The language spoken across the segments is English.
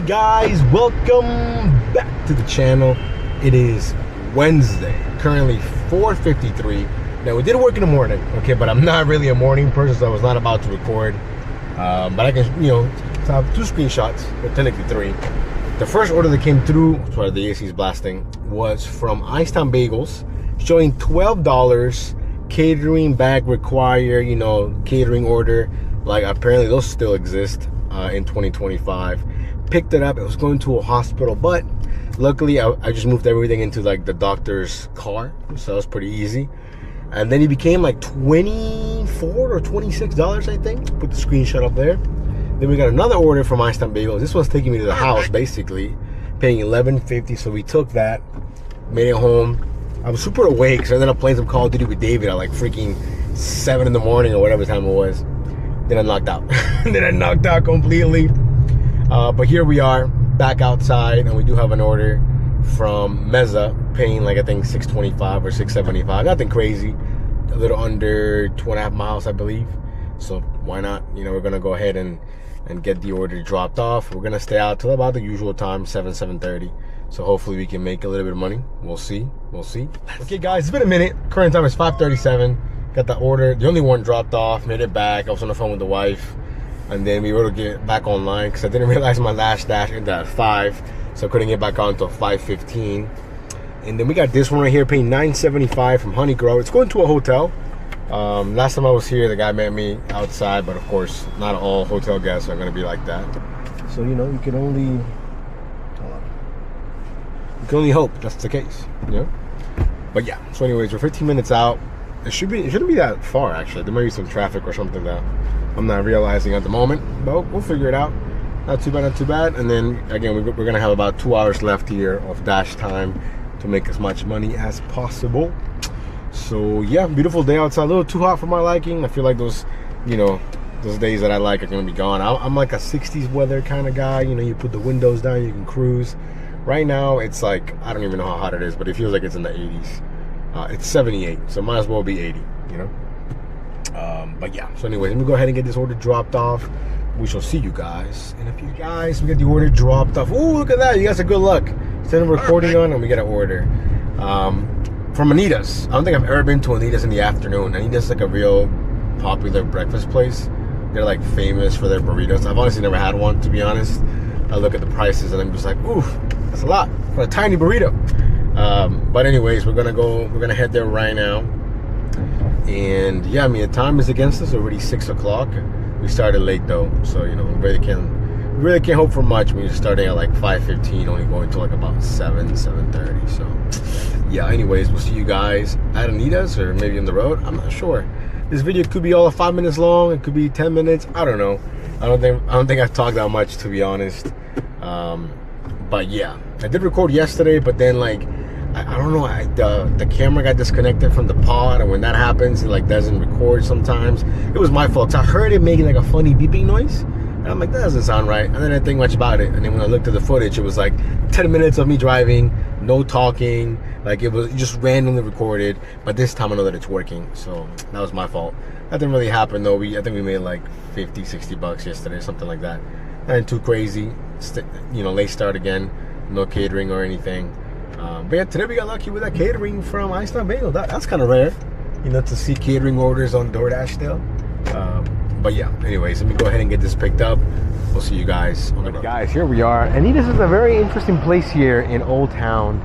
guys, welcome back to the channel. It is Wednesday, currently 4:53. Now we did work in the morning, okay, but I'm not really a morning person, so I was not about to record. But I can, have two screenshots, or technically three. The first order that came through, sorry, the AC is blasting, was from Einstein Bagels, showing $12 catering bag require, catering order. Like apparently those still exist in 2025. Picked it up. It was going to a hospital, but luckily I just moved everything into like the doctor's car, so that was pretty easy. And then it became like $24 or $26, I think. Put the screenshot up there. Then we got another order from Einstein Bagels. This one's taking me to the house, basically, paying $11.50. So we took that, made it home. I was super awake, so I ended up playing some Call of Duty with David at like freaking 7 in the morning or whatever time it was. Then I knocked out. Then I knocked out completely. But here we are, back outside, and we do have an order from Meza, paying like I think $6.25 or $6.75. Nothing crazy. A little under 2.5 miles, I believe. So why not? We're gonna go ahead and get the order dropped off. We're gonna stay out till about the usual time, 7:30. So hopefully we can make a little bit of money. We'll see. Okay guys, it's been a minute. Current time is 5:37. Got the order. The only one dropped off, made it back. I was on the phone with the wife. And then we were to get back online because I didn't realize my last dash ended at 5. So I couldn't get back on until 5:15. And then we got this one right here, paying $9.75 from Honey Grow. It's going to a hotel. Last time I was here, the guy met me outside, but of course, not all hotel guests are going to be like that. So, you can only hope that's the case, But yeah, so anyways, we're 15 minutes out. It shouldn't be that far, actually. There might be some traffic or something that I'm not realizing at the moment, but we'll figure it out. Not too bad. And then, again, we're going to have about 2 hours left here of dash time to make as much money as possible. So yeah, beautiful day outside. A little too hot for my liking. I feel like those days that I like are gonna be gone. I'm like a 60s weather kind of guy. You put the windows down, you can cruise. Right now it's like, I don't even know how hot it is, but it feels like it's in the 80s. It's 78, so might as well be 80, But yeah, so anyway, let me go ahead and get this order dropped off. We shall see you guys in a few. Guys, we get the order dropped off. Ooh, look at that, you guys are good luck. Instead of recording on, and we get an order. From Anita's. I don't think I've ever been to Anita's in the afternoon. Anita's is like a real popular breakfast place. They're like famous for their burritos. I've honestly never had one, to be honest. I look at the prices and I'm just like, ooh, that's a lot for a tiny burrito. But anyways, we're gonna head there right now. And yeah, the time is against us. Already 6 o'clock. We started late though, so we really can't hope for much when you're starting at like 5:15, only going to like about 7:30. So yeah, anyways, we'll see you guys at Anita's or maybe on the road. I'm not sure. This video could be all of 5 minutes long. It could be 10 minutes. I don't know. I don't think I've talked that much, to be honest. But yeah, I did record yesterday, but then like I don't know, the camera got disconnected from the pod, and when that happens, it like doesn't record sometimes. It was my fault. So I heard it making like a funny beeping noise. And I'm like, that doesn't sound right. And then I didn't think much about it. And then when I looked at the footage, it was like 10 minutes of me driving, no talking. Like it was just randomly recorded. But this time I know that it's working. So that was my fault. That didn't really happen though. I think we made like 50, 60 bucks yesterday, something like that. Nothing too crazy. Late start again. No catering or anything. But yeah, today we got lucky with that catering from Einstein Bagel. That's kind of rare, to see catering orders on Doordash still. But yeah, anyways, let me go ahead and get this picked up. We'll see you guys on the road. Guys, here we are. And this is a very interesting place here in Old Town.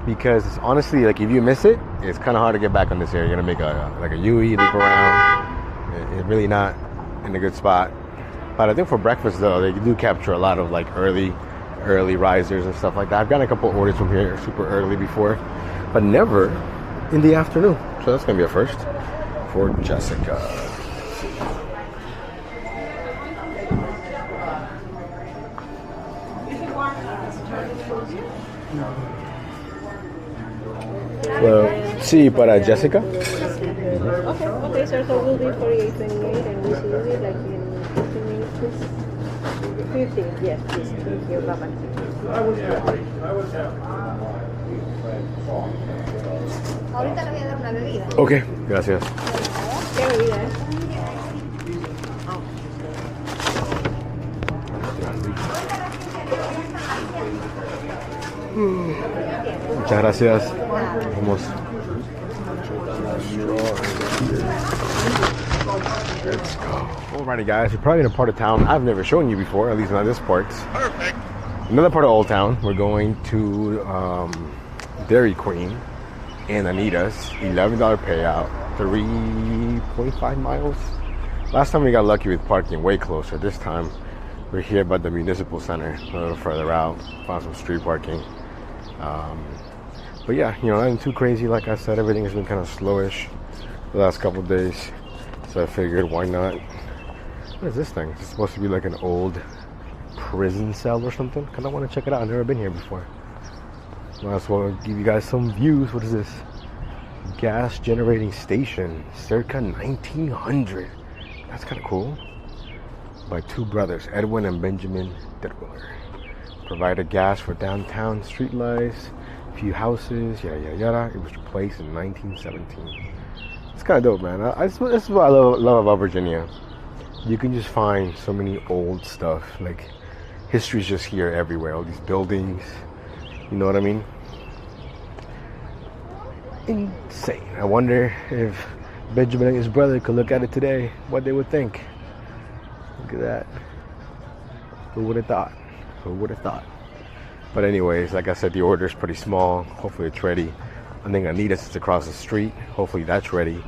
Because it's honestly, like if you miss it, it's kind of hard to get back on this area. You're gonna make a U-E, loop around. It's really not in a good spot. But I think for breakfast though, they do capture a lot of like early risers and stuff like that. I've gotten a couple orders from here super early before, but never in the afternoon. So that's gonna be a first for Jessica. Well, sí, para Jessica. Okay, sir. So we'll be 48.28, and we'll see you like in 15 minutes, please. 15, yes, please. Thank you. Bye-bye. Ahorita le voy a dar una bebida. Okay, gracias. ¿Qué bebida es? Muchas gracias. Vamos. Let's go. Alrighty, guys. We're probably in a part of town I've never shown you before, at least not this part. Perfect. Another part of Old Town. We're going to Dairy Queen and Anita's. $11 payout. 3.5 miles. Last time we got lucky with parking way closer. This time we're here by the municipal center, a little further out. Found some street parking. But yeah, you know, nothing too crazy. Like I said, everything has been kind of slowish the last couple of days. So I figured, why not? What is this thing? It's supposed to be like an old prison cell or something. Kind of want to check it out. I've never been here before. Might as well give you guys some views. What is this? Gas generating station, circa 1900. That's kind of cool. By two brothers, Edwin and Benjamin Detwiller. Provided gas for downtown streetlights, few houses, yada yada yada. It was replaced in 1917. It's kind of dope, man. This is what I love about Virginia. You can just find so many old stuff. Like, history's just here everywhere. All these buildings. You know what I mean? Insane. I wonder if Benjamin and his brother could look at it today, what they would think. Look at that. Who would have thought? Who would have thought? But anyways, like I said, the order is pretty small. Hopefully it's ready. I think Anita's is across the street. Hopefully that's ready.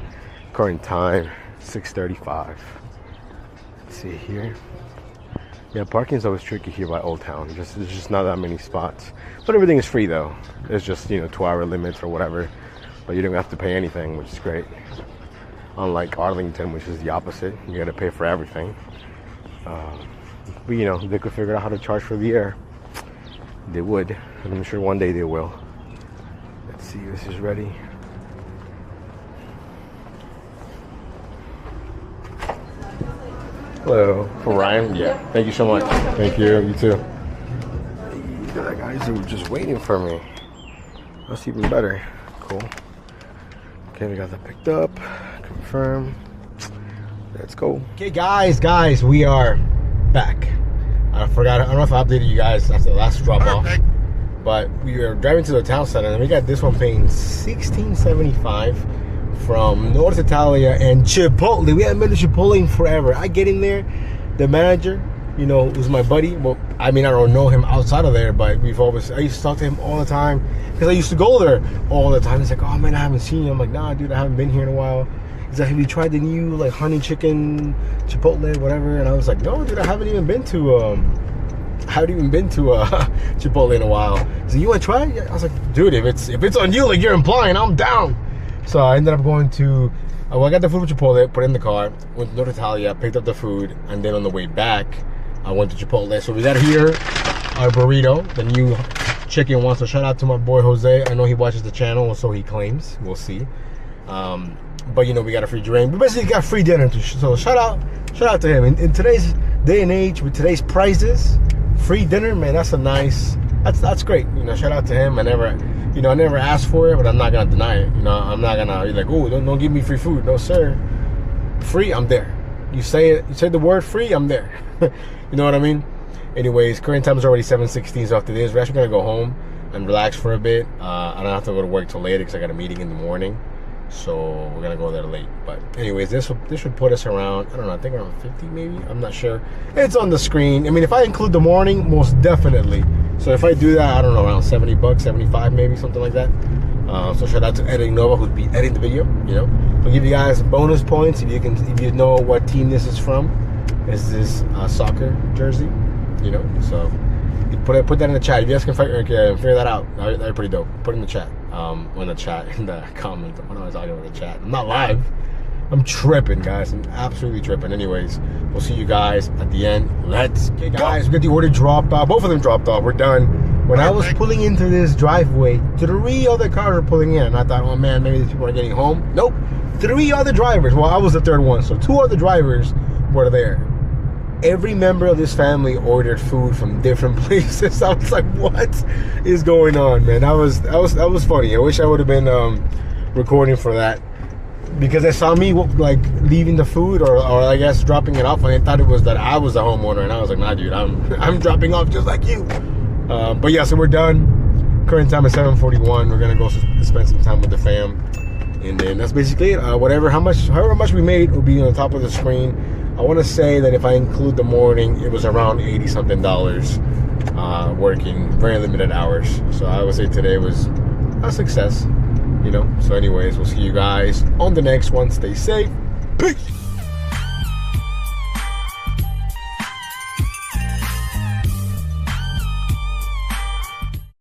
Current time, 6:35. Let's see here. Yeah, parking is always tricky here by Old Town. There's just not that many spots. But everything is free though. There's just, you know, 2-hour limits or whatever. But you don't have to pay anything, which is great. Unlike Arlington, which is the opposite. You gotta pay for everything. But you know, they could figure out how to charge for the air. They would. And I'm sure one day they will. Let's see, this is ready. Hello. For Ryan? Yeah. Thank you so much. Thank you. You too. Look at that, guys. They were just waiting for me. That's even better. Cool. Okay, we got that picked up. Confirm. Let's go. Okay, guys, we are back. I forgot. I don't know if I updated you guys after the last drop off, but we were driving to the town center and we got this one paying $16.75 from North Italia and Chipotle. We haven't been to Chipotle in forever. I get in there, the manager, you know, was my buddy. Well, I mean, I don't know him outside of there, but I used to talk to him all the time because I used to go there all the time. He's like, oh man, I haven't seen you. I'm like, nah, dude, I haven't been here in a while. He's like, have you tried the new like honey chicken Chipotle, whatever? And I was like, no, dude, I haven't even been to Chipotle in a while. He's like, you want to try it? I was like, dude, if it's on you, like you're implying, I'm down. So I ended up going to, well, I got the food from Chipotle, put it in the car, went to North Italia, picked up the food, and then on the way back, I went to Chipotle. So we got here our burrito, the new chicken one. So shout out to my boy Jose. I know he watches the channel, so he claims. We'll see. But you know, we got a free drink. We basically got free dinner too. So shout out to him. In today's day and age, with today's prices, free dinner, man, that's great. You know, shout out to him. I never asked for it, but I'm not gonna deny it. You know, I'm not gonna be like, oh, don't give me free food. No, sir. Free, I'm there. You say the word free, I'm there. You know what I mean? Anyways, current time is already 7:16. So after this, we're actually gonna go home and relax for a bit. I don't have to go to work till later because I got a meeting in the morning. So we're gonna go there late. But anyways, this should put us around, I don't know, I think around 50 maybe. I'm not sure. It's on the screen. I mean, if I include the morning, most definitely. So if I do that, I don't know, around $70, 75 maybe, something like that. So shout out to Editing Nova, who'd be editing the video. You know, we'll give you guys bonus points if you know what team this is from. This is soccer jersey. You know, so you put that in the chat. If you guys can figure that out, that'd be pretty dope. Put it in the chat. In the comments. What am I talking about the chat? I'm not live. I'm tripping, guys. I'm absolutely tripping. Anyways, we'll see you guys at the end. Let's go. Guys, we got the order dropped off. Both of them dropped off. We're done. When I was pulling into this driveway, 3 other cars were pulling in. And I thought, oh man, maybe these people are getting home. Nope. 3 other drivers. Well, I was the third one. So 2 other drivers were there. Every member of this family ordered food from different places. I was like, what is going on, man? That was funny. I wish I would have been recording for that, because they saw me like leaving the food or I guess dropping it off, and they thought it was that I was the homeowner, and I was like, nah, dude, I'm dropping off just like you. But yeah, so we're done. current time is 7:41. We're gonna go spend some time with the fam, and then that's basically it. However much we made will be on the top of the screen. I want to say that if I include the morning, it was around $80-something working, very limited hours. So I would say today was a success, you know. So anyways, we'll see you guys on the next one. Stay safe. Peace.